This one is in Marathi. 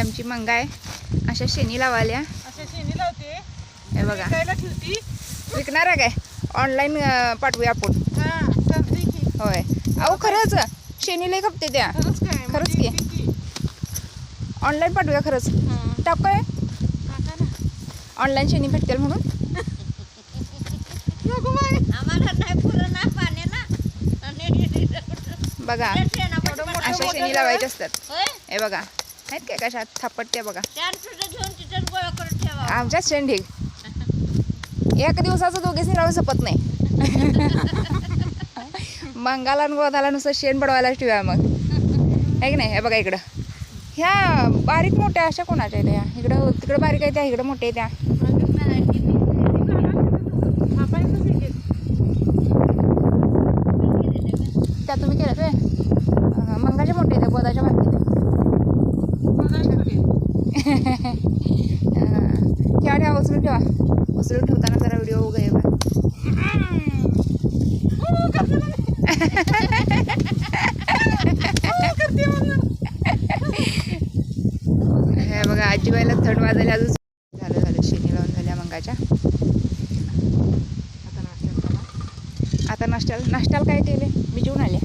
आमची मंगा आहे अशा शेणी लावाल्या. अशा शेणी लावते हे बघा विकायला ठेवती. विकणार आहे काय? ऑनलाईन पाठवूया आपण. हा चालतंय की. होय अहो खरंच शेणी लय खपते त्या. खरंच काय खरंच म्हणजे की. किती? ऑनलाईन पाठवूया खरंच. हा, टाक काय टाका ना. ऑनलाईन शेणी भेटतील म्हणून. नको बाई. आम्हाला नाही पुरं ना पाणी ना बघा अशा शेणी लावायच्या असतात. होय हे बघा आहेत काय कशा थापटत्या बघा. त्यान तुझं घेऊन तिथं गोळा करून ठेवा. आमच्याच शेण ढीग एक दिवसाचं दोघेच लावून सपत नाही. मंगाला आणि गोदाला नुसतं शेण बडवायलाच ठेवूया मग आहे की नाही. हे बघा इकडं ह्या बारीक मोठ्या अशा कोणाच्या आहेत ह्या? इकडं तिकडं बारीक आहे त्या इकडं मोठ्या आहे त्या. थापायचंच आहे की. त्या तुम्ही केल्यात होय? मंगाच्या मोठ्या आहेत गोदाच्या बारीक आहेत. बघायचं ते. ठेवा ठेवा उचलून ठेवा. उचलून ठेवताना जरा व्हिडिओ घे बा. हे बघा आजीबाईला थंड वाजायला अजून झालं शेणी लावून झाल्या मंगाच्या. आता नाश्त्याला काय केले? मी जेवून आले.